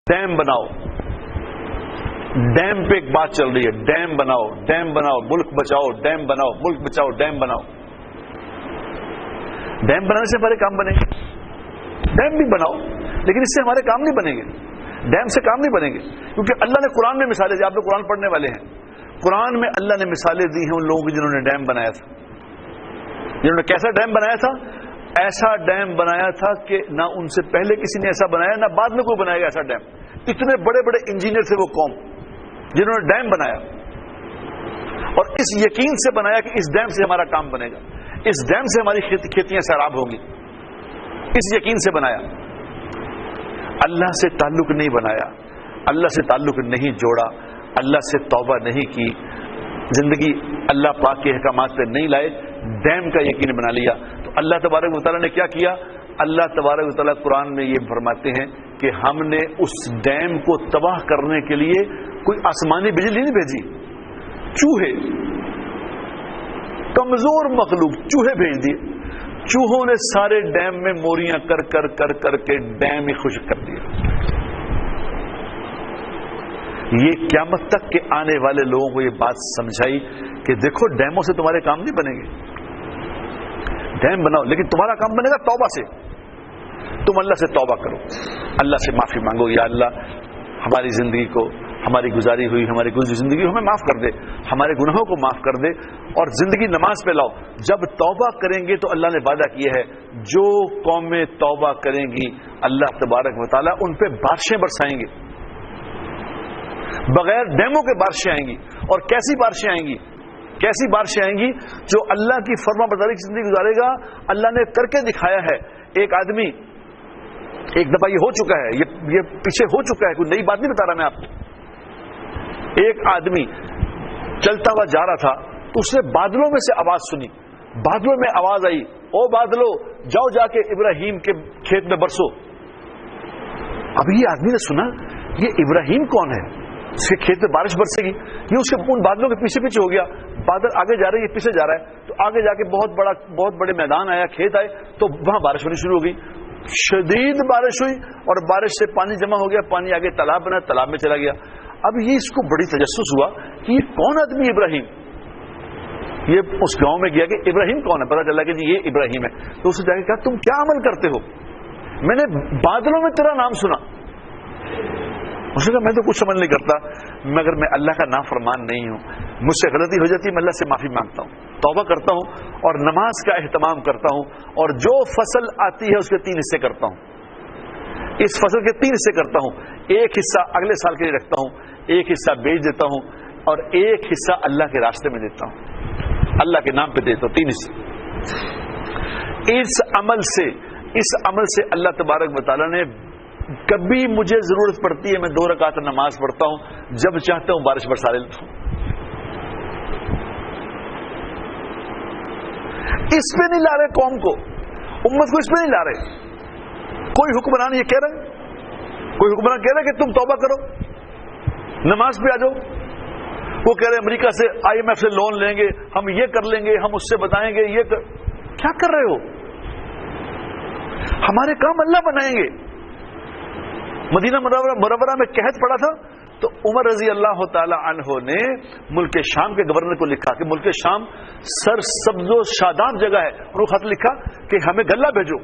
Dam بناؤ، dam پہ ایک بات چل رہی ہے، ڈیم بناؤ، ڈیم بناؤ، ملک بچاؤ، ڈیم بناؤ، ملک بچاؤ، ڈیم بناؤ۔ ڈیم بنانے سے ہمارے کام بنے گے، ڈیم بھی بناؤ، لیکن اس سے ہمارے کام نہیں بنیں گے، ڈیم سے کام نہیں بنیں گے، کیونکہ اللہ نے قرآن میں مثالیں دی۔ آپ لوگ قرآن پڑھنے والے ہیں، قرآن میں اللہ نے مثالیں دی ہیں ان لوگوں کی جنہوں نے ڈیم بنایا تھا، جنہوں نے کیسا ڈیم بنایا تھا؟ ایسا ڈیم بنایا تھا کہ نہ ان سے پہلے کسی نے ایسا بنایا، نہ بعد میں کوئی بنائے گا ایسا ڈیم۔ اتنے بڑے بڑے انجینئر تھے وہ قوم جنہوں نے ڈیم بنایا، اور اس یقین سے بنایا کہ اس ڈیم سے ہمارا کام بنے گا، اس ڈیم سے ہماری کھیتیاں سیراب ہوگی، اس یقین سے بنایا۔ اللہ سے تعلق نہیں بنایا، اللہ سے تعلق نہیں جوڑا، اللہ سے توبہ نہیں کی، زندگی اللہ پاک کے احکامات پہ نہیں لائے، ڈیم کا یقین بنا لیا، تو اللہ تبارک و تعالیٰ نے کیا کیا؟ اللہ تبارک و تعالیٰ قرآن میں یہ فرماتے ہیں کہ ہم نے اس ڈیم کو تباہ کرنے کے لیے کوئی آسمانی بجلی نہیں بھیجی، چوہے، کمزور مخلوق چوہے بھیج دیے، چوہوں نے سارے ڈیم میں موریاں کر کر کر کر کے ڈیم ہی خشک کر دیا۔ یہ قیامت تک کے آنے والے لوگوں کو یہ بات سمجھائی کہ دیکھو ڈیموں سے تمہارے کام نہیں بنیں گے، ڈیم بناؤ لیکن تمہارا کام بنے گا توبہ سے، تم اللہ سے توبہ کرو، اللہ سے معافی مانگو، یا اللہ ہماری زندگی کو، ہماری گزاری ہوئی، ہماری گزری زندگی ہمیں معاف کر دے، ہمارے گناہوں کو معاف کر دے، اور زندگی نماز پہ لاؤ۔ جب توبہ کریں گے تو اللہ نے وعدہ کیا ہے جو قومیں توبہ کریں گی اللہ تبارک و تعالیٰ ان پہ بارشیں برسائیں گے، بغیر ڈیموں کے بارشیں آئیں گی۔ اور کیسی بارشیں آئیں گی؟ کیسی بارشیں آئیں گی؟ جو اللہ کی فرما برداری کی زندگی گزارے گا، اللہ نے کر کے دکھایا ہے۔ ایک آدمی ایک دفعہ یہ ہو چکا ہے، یہ پیچھے ہو چکا ہے، کوئی نئی بات نہیں بتا رہا میں آپ کو۔ ایک آدمی چلتا ہوا جا رہا تھا تو اس نے بادلوں میں سے آواز سنی، بادلوں میں آواز آئی، او بادلو جاؤ جا کے ابراہیم کے کھیت میں برسو۔ اب یہ آدمی نے سنا یہ ابراہیم کون ہے، اس کے کھیت میں بارش برسے گی، یہ اس کے ان بادلوں کے پیچھے پیچھے ہو گیا، بادل آگے جا رہے ہیں، یہ پیچھے جا رہا ہے، تو آگے جا کے بہت بڑے میدان آیا، کھیت آئے، تو وہاں بارش ہونی شروع ہو گئی، شدید بارش ہوئی، اور بارش سے پانی جمع ہو گیا، پانی آگے تالاب بنا، تالاب میں چلا گیا۔ اب یہ اس کو بڑی تجسس ہوا کہ یہ کون آدمی ابراہیم، یہ اس گاؤں میں گیا کہ ابراہیم کون ہے، پتا چلا کہ جی یہ ابراہیم ہے، تو اس نے جا کے کہا تم کیا عمل کرتے ہو، میں نے بادلوں میں تیرا نام سنا۔ اس نے کہا میں تو کچھ عمل نہیں کرتا، مگر میں اللہ کا نافرمان نہیں ہوں، مجھ سے غلطی ہو جاتی ہے، میں اللہ سے معافی مانگتا ہوں، توبہ کرتا ہوں، اور نماز کا اہتمام کرتا ہوں، اور جو فصل آتی ہے اس کے 3 حصے کرتا ہوں، اس فصل کے 3 حصے کرتا ہوں، ایک حصہ اگلے سال کے لیے رکھتا ہوں، ایک حصہ بیچ دیتا ہوں، اور ایک حصہ اللہ کے راستے میں دیتا ہوں، اللہ کے نام پہ دیتا ہوں، 3 حصے۔ اس عمل سے اللہ تبارک و تعالیٰ نے کبھی مجھے ضرورت پڑتی ہے میں 2 رکعت نماز پڑھتا ہوں، جب چاہتا ہوں بارش برسا لیتا ہوں۔ اس پہ نہیں لا رہے قوم کو، امت کو اس پہ نہیں لا رہے۔ کوئی حکمران یہ کہہ رہا ہے، کوئی حکمران کہہ رہا ہے کہ تم توبہ کرو، نماز پہ آ جاؤ، وہ کہہ رہے ہیں امریکہ سے IMF سے لون لیں گے، ہم یہ کر لیں گے، ہم اس سے بتائیں گے، کیا کر رہے ہو؟ ہمارے کام اللہ بنائیں گے۔ مدینہ منورہ میں قحط پڑا تھا تو عمر رضی اللہ تعالی عنہ نے ملک شام کے گورنر کو لکھا کہ ملک شام سر سبز و شاداب جگہ ہے، اور وہ خط لکھا کہ ہمیں غلہ بھیجو۔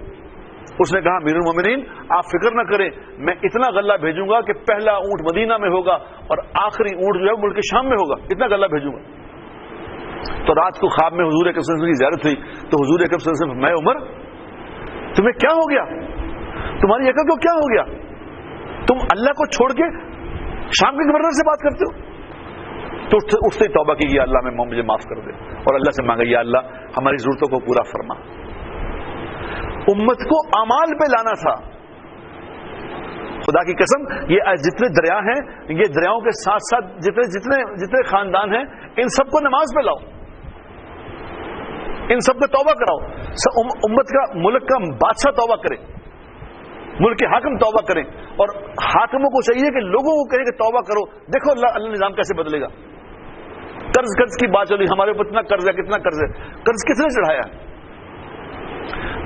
اس نے کہا امیر المومنین آپ فکر نہ کریں، میں اتنا غلہ بھیجوں گا کہ پہلا اونٹ مدینہ میں ہوگا اور آخری اونٹ جو ہے ملک شام میں ہوگا، اتنا غلہ بھیجوں گا۔ تو رات کو خواب میں حضور اکرم صلی اللہ علیہ وسلم کی زیارت ہوئی تو حضور اکرم صلی اللہ علیہ وسلم فرمایا عمر تمہیں کیا ہو گیا، تمہاری عقل کو کیا ہو گیا، تم اللہ کو چھوڑ کے شام کے گورنر سے بات کرتے ہو؟ تو اس سے توبہ کی یا اللہ میں مجھے معاف کر دے، اور اللہ سے مانگا یا اللہ ہماری ضرورتوں کو پورا فرما۔ امت کو اعمال پہ لانا تھا، خدا کی قسم یہ جتنے دریا ہیں، یہ دریاؤں کے ساتھ ساتھ جتنے خاندان ہیں، ان سب کو نماز پہ لاؤ، ان سب کو توبہ کراؤ۔ امت کا، ملک کا بادشاہ توبہ کرے، ملک کے حاکم توبہ کریں، اور حاکموں کو چاہیے کہ لوگوں کو کہیں کہ توبہ کرو، دیکھو اللہ نظام کیسے بدلے گا۔ قرض کی بات چلی، ہمارے اوپر اتنا قرض ہے، کتنا قرض ہے، قرض کس نے چڑھایا؟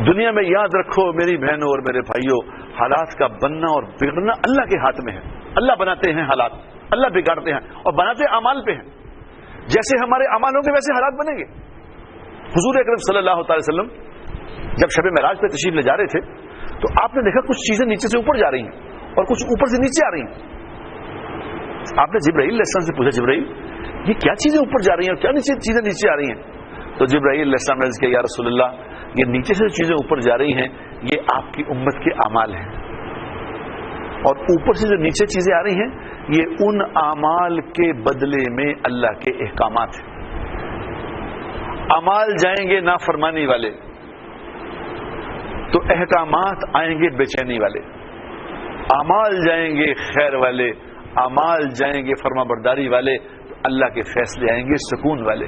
دنیا میں یاد رکھو میری بہنوں اور میرے بھائیوں، حالات کا بننا اور بگڑنا اللہ کے ہاتھ میں ہے. اللہ بناتے ہیں حالات، اللہ بگاڑتے ہیں، اور بناتے اعمال پہ ہیں. جیسے ہمارے اعمال ہوں گے ویسے حالات بنیں گے. حضور اکرم صلی اللہ تعالی وسلم جب شب معراج پہ تشریف لے جا رہے تھے تو آپ نے دیکھا کچھ چیزیں نیچے سے اوپر جا رہی ہیں اور کچھ اوپر سے نیچے آ رہی ہیں. آپ نے جبرائیل علیہ السلام سے پوچھا، جبرائیل یہ کیا چیزیں اوپر جا رہی ہیں اور کیا چیزیں نیچے آ رہی ہیں؟ تو جبرائیل علیہ السلام نے عرض کیا، یا رسول اللہ یہ نیچے سے چیزیں اوپر جا رہی ہیں یہ آپ کی امت کے اعمال ہیں، اور اوپر سے جو نیچے چیزیں آ رہی ہیں یہ ان اعمال کے بدلے میں اللہ کے احکامات ہیں. اعمال جائیں گے نافرمانی والے تو احکامات آئیں گے بے چینی والے. اعمال جائیں گے خیر والے، اعمال جائیں گے فرما برداری والے تو اللہ کے فیصلے آئیں گے سکون والے.